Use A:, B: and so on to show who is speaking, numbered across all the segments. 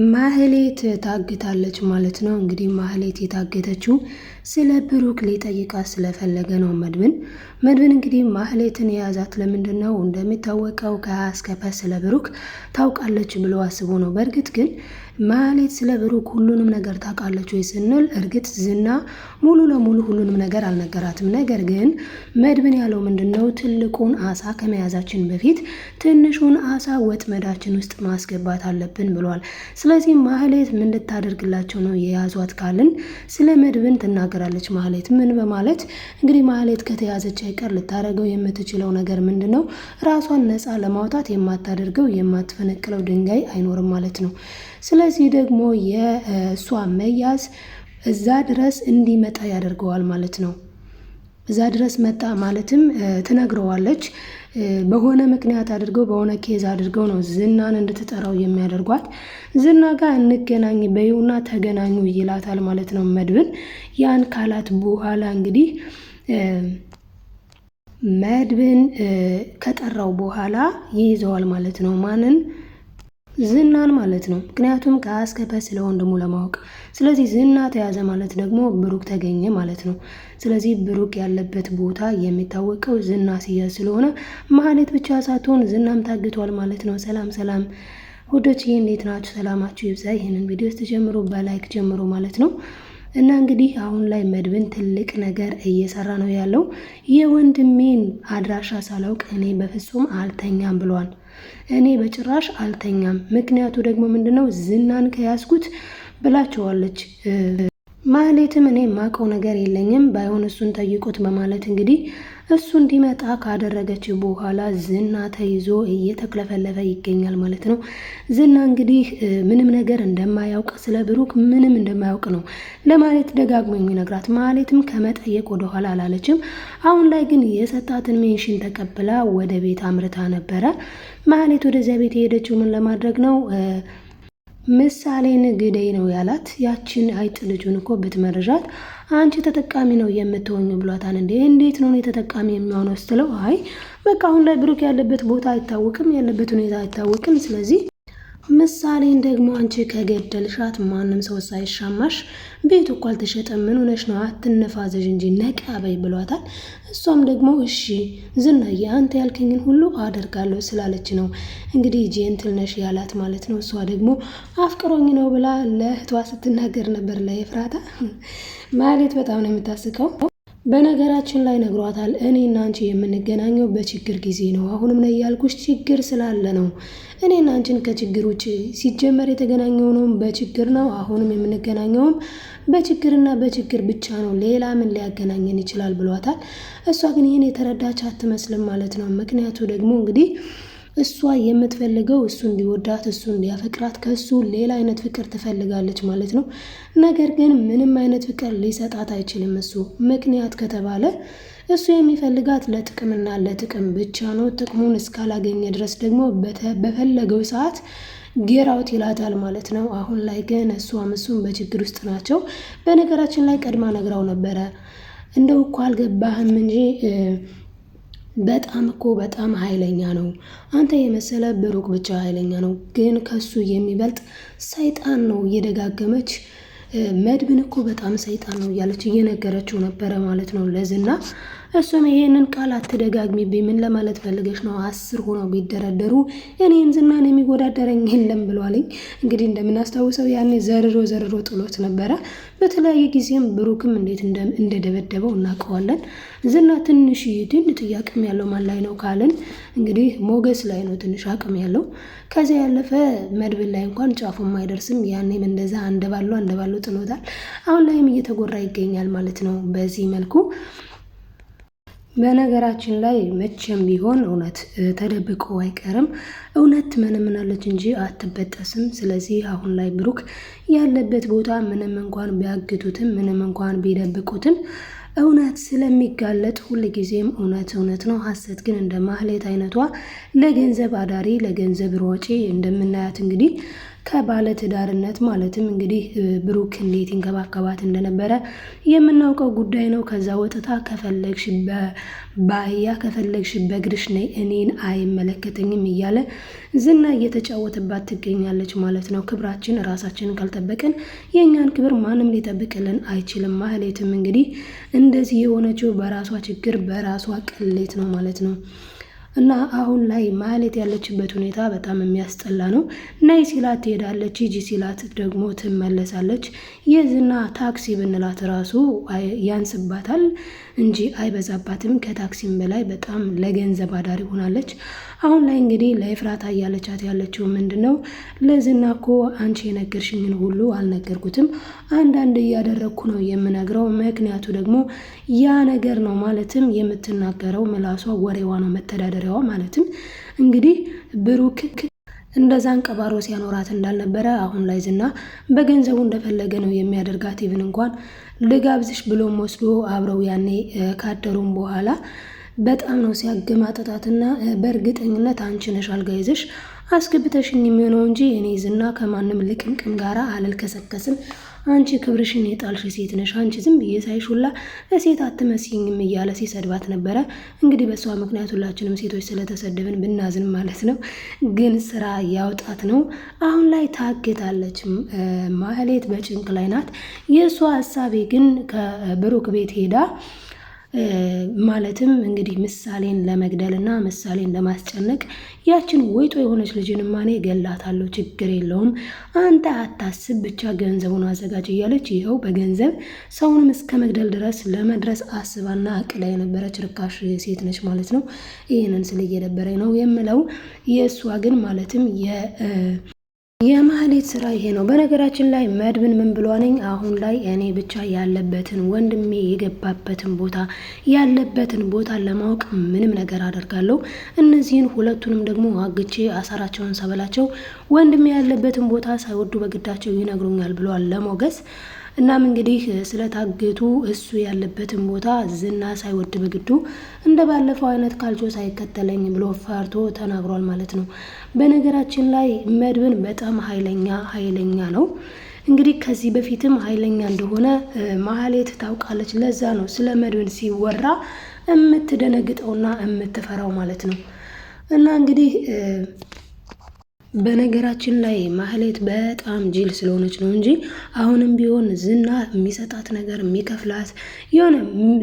A: ማህሌት ታግታለች ማለት ነው። እንግዲህ ማህሌት የታገተችው ስለ ብሩክ ሊጠይቃት ስለፈለገ ነው። መድብን እንግዲህ ማህሌትን የያዛት ለምንድን ነው? እንደሚታወቀው ከሀ እስከ ፐ ስለ ብሩክ ታውቃለች ብሎ አስቦ ነው። በእርግጥ ግን ማህሌት ስለ ብሩክ ሁሉንም ነገር ታውቃለች ወይ ስንል እርግጥ ዝና ሙሉ ለሙሉ ሁሉንም ነገር አልነገራትም። ነገር ግን መድብን ያለው ምንድነው? ትልቁን አሳ ከመያዛችን በፊት ትንሹን አሳ ወጥመዳችን ውስጥ ማስገባት አለብን ብሏል። ስለዚህ ማህሌት ምን ልታደርግላቸው ነው የያዟት ካልን ስለ መድብን ትናገራለች። ማህሌት ምን በማለት እንግዲህ ማህሌት ከተያዘች አይቀር ልታደርገው የምትችለው ነገር ምንድነው? ራሷን ነፃ ለማውጣት የማታደርገው የማትፈነቅለው ድንጋይ አይኖርም ማለት ነው። ስለዚህ ደግሞ የእሷ መያዝ እዛ ድረስ እንዲመጣ ያደርገዋል ማለት ነው። እዛ ድረስ መጣ ማለትም ትነግረዋለች። በሆነ ምክንያት አድርገው በሆነ ኬዝ አድርገው ነው ዝናን እንድትጠራው የሚያደርጓት። ዝና ጋር እንገናኝ በይውና ተገናኙ ይላታል ማለት ነው መድብን። ያን ካላት በኋላ እንግዲህ መድብን ከጠራው በኋላ ይይዘዋል ማለት ነው። ማንን? ዝናን ማለት ነው። ምክንያቱም ከሀ እስከ ፐ ስለ ወንድሙ ለማወቅ። ስለዚህ ዝና ተያዘ ማለት ደግሞ ብሩክ ተገኘ ማለት ነው። ስለዚህ ብሩክ ያለበት ቦታ የሚታወቀው ዝና ሲያዝ ስለሆነ ማህሌት ብቻ ሳትሆን ዝናም ታግቷል ማለት ነው። ሰላም ሰላም ውዶች፣ እንዴት ናችሁ? ሰላማችሁ ይብዛ። ይህንን ቪዲዮ ስትጀምሩ በላይክ ጀምሩ ማለት ነው። እና እንግዲህ አሁን ላይ መድብን ትልቅ ነገር እየሰራ ነው ያለው። የወንድሜን አድራሻ ሳላውቅ እኔ በፍጹም አልተኛም ብሏል። እኔ በጭራሽ አልተኛም። ምክንያቱ ደግሞ ምንድነው? ዝናን ከያዝኩት ብላቸዋለች። ማህሌትም እኔ የማውቀው ነገር የለኝም ባይሆን እሱን ጠይቁት በማለት እንግዲህ እሱ እንዲመጣ ካደረገች በኋላ ዝና ተይዞ እየተክለፈለፈ ይገኛል ማለት ነው። ዝና እንግዲህ ምንም ነገር እንደማያውቅ ስለ ብሩክ ምንም እንደማያውቅ ነው ለማህሌት ደጋግሞ የሚነግራት። ማህሌትም ከመጠየቅ ወደኋላ አላለችም። አሁን ላይ ግን የሰጣትን ሜንሽን ተቀብላ ወደ ቤት አምርታ ነበረ። ማህሌት ወደዚያ ቤት የሄደችው ምን ለማድረግ ነው? ምሳሌን ግደይ ነው ያላት። ያችን አይጥ ልጁን እኮ ብትመርዣት አንቺ ተጠቃሚ ነው የምትሆኙ ብሏታል። እንዴት ነው ተጠቃሚ የሚሆነው ስትለው፣ አይ በቃ አሁን ላይ ብሩክ ያለበት ቦታ አይታወቅም፣ ያለበት ሁኔታ አይታወቅም። ስለዚህ ምሳሌን ደግሞ አንቺ ከገደልሻት ማንም ሰው ሳይሻማሽ ቤቱ እኮ አልተሸጠም፣ ምን ሆነሽ ነው? አትነፋዘዥ እንጂ ነቃ በይ ብሏታል። እሷም ደግሞ እሺ ዝናዬ አንተ ያልከኝን ሁሉ አደርጋለሁ ስላለች ነው እንግዲህ ጄንትል ነሽ ያላት ማለት ነው። እሷ ደግሞ አፍቅሮኝ ነው ብላ ለእህቷ ስትናገር ነበር ለኤፍራታ። ማህሌት በጣም ነው የምታስቀው። በነገራችን ላይ ነግሯታል። እኔና አንቺ የምንገናኘው በችግር ጊዜ ነው። አሁንም ነው ያልኩሽ ችግር ስላለ ነው። እኔና አንቺን ከችግር ውጭ ሲጀመር የተገናኘው ነው በችግር ነው። አሁንም የምንገናኘውም በችግርና በችግር ብቻ ነው። ሌላ ምን ሊያገናኘን ይችላል ብሏታል። እሷ ግን ይህን የተረዳች አትመስልም ማለት ነው። ምክንያቱ ደግሞ እንግዲህ እሷ የምትፈልገው እሱ እንዲወዳት እሱ እንዲያፈቅራት ከሱ ሌላ አይነት ፍቅር ትፈልጋለች ማለት ነው። ነገር ግን ምንም አይነት ፍቅር ሊሰጣት አይችልም እሱ። ምክንያት ከተባለ እሱ የሚፈልጋት ለጥቅምና ለጥቅም ብቻ ነው። ጥቅሙን እስካላገኘ ድረስ ደግሞ በፈለገው ሰዓት ጌራውት ይላታል ማለት ነው። አሁን ላይ ግን እሷም እሱም በችግር ውስጥ ናቸው። በነገራችን ላይ ቀድማ ነግራው ነበረ። እንደው እኮ አልገባህም እንጂ በጣም ኃይለኛ ነው። አንተ የመሰለ ብሩክ ብቻ ኃይለኛ ነው፣ ግን ከሱ የሚበልጥ ሰይጣን ነው እየደጋገመች መድብን እኮ በጣም ሰይጣን ነው እያለች እየነገረችው ነበረ ማለት ነው ለዝና። እሱም ይሄንን ቃል አትደጋግሚብኝ፣ ምን ለማለት ፈልገሽ ነው? 10 ሆነው ቢደረደሩ እኔን ዝናን የሚወዳደረኝ የለም ብሏልኝ። እንግዲህ እንደምናስታውሰው ያኔ ዘርሮ ጥሎት ነበረ። በተለያየ ጊዜም ብሩክም እንዴት እንደደበደበው እናውቀዋለን። ዝና ትንሽ ጥያቄም ያለው ማን ላይ ነው ካልን እንግዲህ ሞገስ ላይ ነው ትንሽ አቅም ያለው። ከዚያ ያለፈ መድብን ላይ እንኳን ጫፉም አይደርስም። ያኔም እንደዛ አንደባሎ ጥሎታል። አሁን ላይም እየተጎራ ይገኛል ማለት ነው በዚህ መልኩ። በነገራችን ላይ መቼም ቢሆን እውነት ተደብቆ አይቀርም። እውነት ትመነምናለች እንጂ አትበጠስም። ስለዚህ አሁን ላይ ብሩክ ያለበት ቦታ ምንም እንኳን ቢያግቱትም ምንም እንኳን ቢደብቁትም እውነት ስለሚጋለጥ ሁልጊዜም እውነት ነው። ሐሰት ግን እንደ ማህሌት አይነቷ ለገንዘብ አዳሪ ለገንዘብ ሮጪ እንደምናያት እንግዲህ ከባለ ትዳርነት ማለትም እንግዲህ ብሩክ እንዴት ይንከባከባት እንደነበረ የምናውቀው ጉዳይ ነው። ከዛ ወጥታ ከፈለግሽ በአህያ ከፈለግሽ በእግርሽ ነይ እኔን አይመለከተኝም እያለ ዝና እየተጫወተባት ትገኛለች ማለት ነው። ክብራችን ራሳችንን ካልጠበቅን የእኛን ክብር ማንም ሊጠብቅልን አይችልም። ማህሌትም እንግዲህ እንደዚህ የሆነችው በራሷ ችግር በራሷ ቅሌት ነው ማለት ነው። እና አሁን ላይ ማህሌት ያለችበት ሁኔታ በጣም የሚያስጠላ ነው። ነይ ሲላት ትሄዳለች፣ ሂጂ ሲላት ደግሞ ትመለሳለች። የዝና ታክሲ ብንላት ራሱ ያንስባታል እንጂ አይበዛባትም። ከታክሲም በላይ በጣም ለገንዘብ አዳሪ ሆናለች። አሁን ላይ እንግዲህ ለኤፍራታ እያለቻት ያለችው ምንድን ነው? ለዝና እኮ አንቺ የነገርሽኝን ሁሉ አልነገርኩትም፣ አንዳንድ እያደረግኩ ነው የምነግረው። ምክንያቱ ደግሞ ያ ነገር ነው። ማለትም የምትናገረው ምላሷ ወሬዋ ነው መተዳደሪያዋ። ማለትም እንግዲህ ብሩክ እንደዛን ቀባሮ ሲያኖራት እንዳልነበረ አሁን ላይ ዝና በገንዘቡ እንደፈለገ ነው የሚያደርጋት። ኢቭን እንኳን ልጋብዝሽ ብሎም ወስዶ አብረው ያኔ ካደሩም በኋላ በጣም ነው ሲያገማጥጣትና በእርግጠኝነት አንቺ ነሽ አልጋ ይዘሽ አስገብተሽኝ የሚሆነው እንጂ እኔ ዝና ከማንም ልቅምቅም ጋራ አልልከሰከስም፣ አንቺ ክብርሽን የጣልሽ ሴት ነሽ፣ አንቺ ዝም ብዬ ሳይሹላ ሴት አትመስይኝም እያለ ሲሰድባት ነበረ። እንግዲህ በሷ ምክንያት ሁላችንም ሴቶች ስለተሰደብን ብናዝን ማለት ነው። ግን ስራ ያውጣት ነው። አሁን ላይ ታግታለች። ማህሌት በጭንቅ ላይ ናት። የእሷ ሀሳቤ ግን ከብሩክ ቤት ሄዳ ማለትም እንግዲህ ምሳሌን ለመግደል እና ምሳሌን ለማስጨነቅ ያችን ወይጦ የሆነች ልጅን ማኔ ገላታለሁ፣ ችግር የለውም አንተ አታስብ፣ ብቻ ገንዘቡን አዘጋጅ እያለች ይኸው በገንዘብ ሰውንም እስከ መግደል ድረስ ለመድረስ አስባና አቅላ የነበረች ርካሽ ሴት ነች ማለት ነው። ይህንን ስል እየደበረኝ ነው የምለው። የእሷ ግን ማለትም የማህሌት ስራ ይሄ ነው። በነገራችን ላይ መድብን ምን ብሏነኝ አሁን ላይ እኔ ብቻ ያለበትን ወንድሜ የገባበትን ቦታ ያለበትን ቦታ ለማወቅ ምንም ነገር አደርጋለሁ። እነዚህን ሁለቱንም ደግሞ አግቼ አሳራቸውን ሰበላቸው ወንድሜ ያለበትን ቦታ ሳይወዱ በግዳቸው ይነግሩኛል ብለዋል ለሞገስ። እናም እንግዲህ ስለታገቱ እሱ ያለበትን ቦታ ዝና ሳይወድ በግዱ እንደ ባለፈው አይነት ካልቾ ሳይከተለኝ ብሎ ፈርቶ ተናግሯል ማለት ነው። በነገራችን ላይ መድብን በጣም ኃይለኛ ነው። እንግዲህ ከዚህ በፊትም ኃይለኛ እንደሆነ ማህሌት ታውቃለች። ለዛ ነው ስለ መድብን ሲወራ የምትደነግጠውና የምትፈራው ማለት ነው። እና እንግዲህ በነገራችን ላይ ማህሌት በጣም ጅል ስለሆነች ነው እንጂ አሁንም ቢሆን ዝና የሚሰጣት ነገር የሚከፍላት የሆነ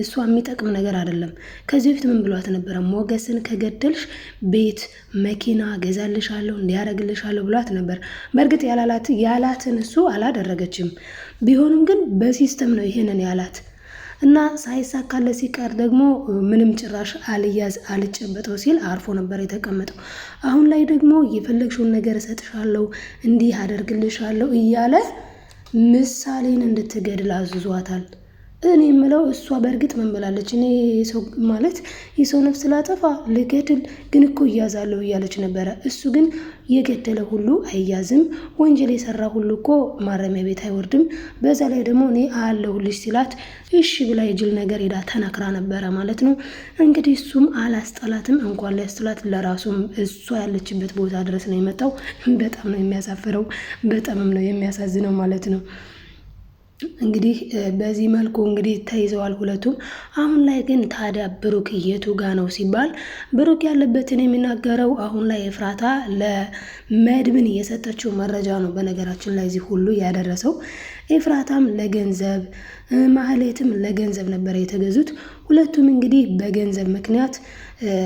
A: እሷ የሚጠቅም ነገር አይደለም። ከዚህ በፊት ምን ብሏት ነበረ? ሞገስን ከገደልሽ ቤት መኪና ገዛልሻለሁ እንዲያደርግልሻለሁ ብሏት ነበር። በእርግጥ ያላትን እሱ አላደረገችም። ቢሆንም ግን በሲስተም ነው ይሄንን ያላት እና ሳይሳካለት ሲቀር ደግሞ ምንም ጭራሽ አልያዝ አልጨበጠው ሲል አርፎ ነበር የተቀመጠው። አሁን ላይ ደግሞ የፈለግሽውን ነገር እሰጥሻለሁ እንዲህ አደርግልሻለሁ እያለ ምሳሌን እንድትገድል አዝዟታል። እኔ የምለው እሷ በእርግጥ ምን ብላለች? እኔ ሰው ማለት የሰው ነፍስ ላጠፋ ልገድል ግን እኮ እያዛለሁ እያለች ነበረ። እሱ ግን የገደለ ሁሉ አይያዝም፣ ወንጀል የሰራ ሁሉ እኮ ማረሚያ ቤት አይወርድም፣ በዛ ላይ ደግሞ እኔ አለሁልሽ ሲላት እሺ ብላ የጅል ነገር ሄዳ ተናክራ ነበረ ማለት ነው። እንግዲህ እሱም አላስጠላትም፣ እንኳን ሊያስጠላት ለራሱም እሷ ያለችበት ቦታ ድረስ ነው የመጣው። በጣም ነው የሚያሳፍረው፣ በጣምም ነው የሚያሳዝነው ማለት ነው። እንግዲህ በዚህ መልኩ እንግዲህ ተይዘዋል ሁለቱም። አሁን ላይ ግን ታዲያ ብሩክ የቱ ጋ ነው ሲባል ብሩክ ያለበትን የሚናገረው አሁን ላይ ኤፍራታ ለመድብን የሰጠችው መረጃ ነው። በነገራችን ላይ እዚህ ሁሉ ያደረሰው ኤፍራታም ለገንዘብ ማህሌትም ለገንዘብ ነበር የተገዙት። ሁለቱም እንግዲህ በገንዘብ ምክንያት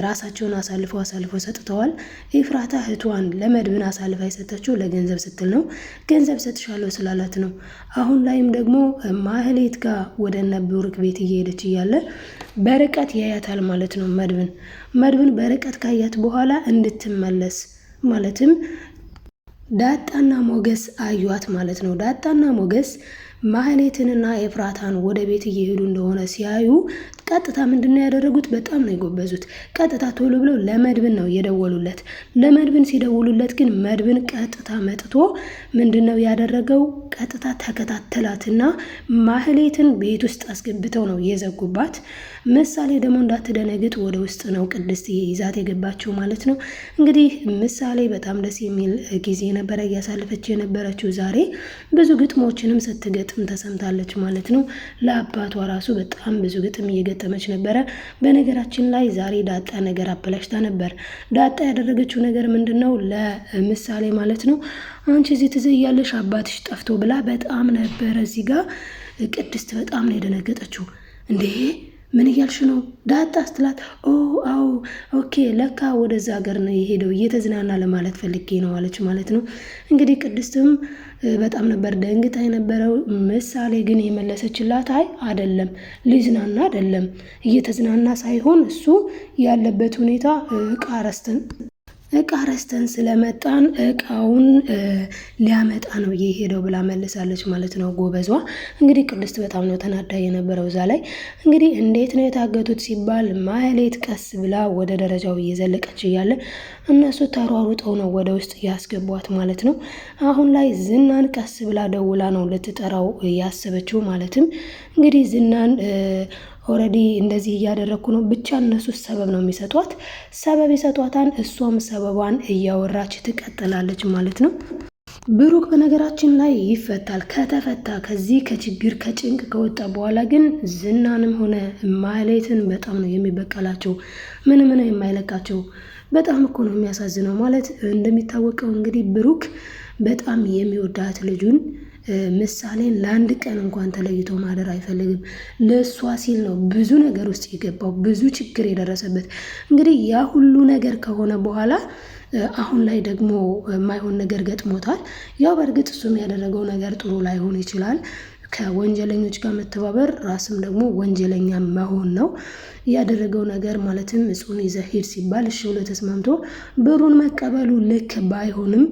A: ራሳቸውን አሳልፈው ሰጥተዋል። ኤፍራታ እህቷን ለመድብን አሳልፋ የሰጠችው ለገንዘብ ስትል ነው። ገንዘብ ሰጥሻለሁ ስላላት ነው። አሁን ላይም ደግሞ ማህሌት ጋር ወደ እነ ብሩክ ቤት እየሄደች እያለ በርቀት ያያታል ማለት ነው። መድብን በርቀት ካያት በኋላ እንድትመለስ ማለትም ዳጣና ሞገስ አዩት ማለት ነው። ዳጣና ሞገስ ማህሌትንና ኤፍራታን ወደ ቤት እየሄዱ እንደሆነ ሲያዩ ቀጥታ ምንድነው ያደረጉት? በጣም ነው የጎበዙት። ቀጥታ ቶሎ ብለው ለመድብን ነው የደወሉለት። ለመድብን ሲደውሉለት ግን መድብን ቀጥታ መጥቶ ምንድነው ያደረገው? ቀጥታ ተከታተላትና ማህሌትን ቤት ውስጥ አስገብተው ነው የዘጉባት። ምሳሌ ደግሞ እንዳትደነግጥ ወደ ውስጥ ነው ቅድስት ይዛት የገባችው ማለት ነው። እንግዲህ ምሳሌ በጣም ደስ የሚል ጊዜ ነበረ እያሳለፈች የነበረችው። ዛሬ ብዙ ግጥሞችንም ስትገጥም ተሰምታለች ማለት ነው። ለአባቷ ራሱ በጣም ብዙ ግጥም እየገጠመች ነበረ። በነገራችን ላይ ዛሬ ዳጣ ነገር አበላሽታ ነበር። ዳጣ ያደረገችው ነገር ምንድነው? ለምሳሌ ማለት ነው አንቺ እዚህ ትዘያለሽ አባትሽ ጠፍቶ ብላ በጣም ነበረ እዚህ ጋር ቅድስት በጣም ነው የደነገጠችው። እንዴ ምን እያልሽ ነው ዳጣ ስትላት፣ አዎ ኦኬ ለካ ወደዛ ሀገር ነው የሄደው እየተዝናና ለማለት ፈልጌ ነው አለች ማለት ነው። እንግዲህ ቅድስትም በጣም ነበር ደንግጣ የነበረው። ምሳሌ ግን የመለሰችላት አይ አይደለም፣ ሊዝናና አይደለም፣ እየተዝናና ሳይሆን እሱ ያለበት ሁኔታ እቃ ረስተን ስለመጣን እቃውን ሊያመጣ ነው የሄደው ብላ መልሳለች ማለት ነው ጎበዟ። እንግዲህ ቅድስት በጣም ነው ተናዳ የነበረው እዛ ላይ። እንግዲህ እንዴት ነው የታገቱት ሲባል ማህሌት ቀስ ብላ ወደ ደረጃው እየዘለቀች እያለ እነሱ ተሯሩጠው ነው ወደ ውስጥ ያስገቧት ማለት ነው። አሁን ላይ ዝናን ቀስ ብላ ደውላ ነው ልትጠራው ያሰበችው። ማለትም እንግዲህ ዝናን ኦልሬዲ እንደዚህ እያደረኩ ነው ብቻ እነሱ ሰበብ ነው የሚሰጧት። ሰበብ ይሰጧታን፣ እሷም ሰበቧን እያወራች ትቀጥላለች ማለት ነው። ብሩክ በነገራችን ላይ ይፈታል። ከተፈታ ከዚህ ከችግር ከጭንቅ ከወጣ በኋላ ግን ዝናንም ሆነ ማህሌትን በጣም ነው የሚበቀላቸው። ምንም ነው የማይለቃቸው። በጣም እኮ ነው የሚያሳዝነው። ማለት እንደሚታወቀው እንግዲህ ብሩክ በጣም የሚወዳት ልጁን ምሳሌን ለአንድ ቀን እንኳን ተለይቶ ማደር አይፈልግም። ለእሷ ሲል ነው ብዙ ነገር ውስጥ የገባው፣ ብዙ ችግር የደረሰበት። እንግዲህ ያ ሁሉ ነገር ከሆነ በኋላ አሁን ላይ ደግሞ የማይሆን ነገር ገጥሞታል። ያው በእርግጥ እሱም ያደረገው ነገር ጥሩ ላይሆን ይችላል። ከወንጀለኞች ጋር መተባበር ራስም ደግሞ ወንጀለኛ መሆን ነው ያደረገው ነገር። ማለትም እጹን ይዘህ ሂድ ሲባል እሺ ብሎ ተስማምቶ ብሩን መቀበሉ ልክ ባይሆንም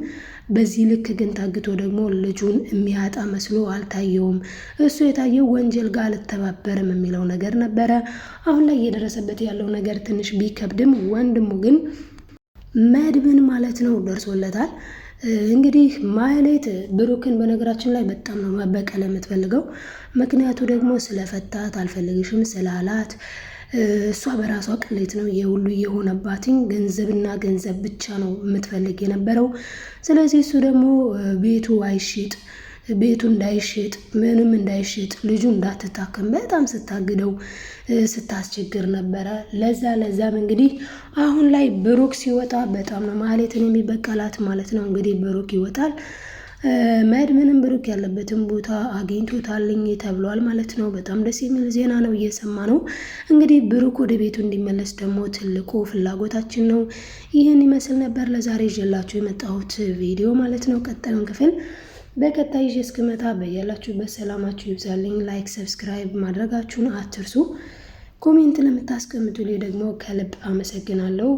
A: በዚህ ልክ ግን ታግቶ ደግሞ ልጁን የሚያጣ መስሎ አልታየውም። እሱ የታየው ወንጀል ጋር አልተባበርም የሚለው ነገር ነበረ። አሁን ላይ እየደረሰበት ያለው ነገር ትንሽ ቢከብድም ወንድሙ ግን መድብን ማለት ነው ደርሶለታል። እንግዲህ ማህሌት ብሩክን በነገራችን ላይ በጣም ነው መበቀል የምትፈልገው። ምክንያቱ ደግሞ ስለፈታት አልፈልግሽም ስላላት እሷ በራሷ ቅሌት ነው የሁሉ የሆነባትኝ። ገንዘብና ገንዘብ ብቻ ነው የምትፈልግ የነበረው። ስለዚህ እሱ ደግሞ ቤቱ እንዳይሸጥ ምንም እንዳይሸጥ ልጁ እንዳትታከም በጣም ስታግደው ስታስቸግር ነበረ። ለዛም እንግዲህ አሁን ላይ ብሩክ ሲወጣ በጣም ነው ማህሌትን የሚበቀላት ማለት ነው። እንግዲህ ብሩክ ይወጣል። መድብንም ብሩክ ያለበትን ቦታ አግኝቶታልኝ ተብሏል ማለት ነው። በጣም ደስ የሚል ዜና ነው እየሰማ ነው። እንግዲህ ብሩክ ወደ ቤቱ እንዲመለስ ደግሞ ትልቁ ፍላጎታችን ነው። ይህን ይመስል ነበር ለዛሬ ይዤላችሁ የመጣሁት ቪዲዮ ማለት ነው። ቀጣዩን ክፍል በቀጣይ ይዤ እስክመጣ በያላችሁበት ሰላማችሁ ይብዛልኝ። ላይክ፣ ሰብስክራይብ ማድረጋችሁን አትርሱ። ኮሜንት ለምታስቀምጡልኝ ደግሞ ከልብ አመሰግናለሁ።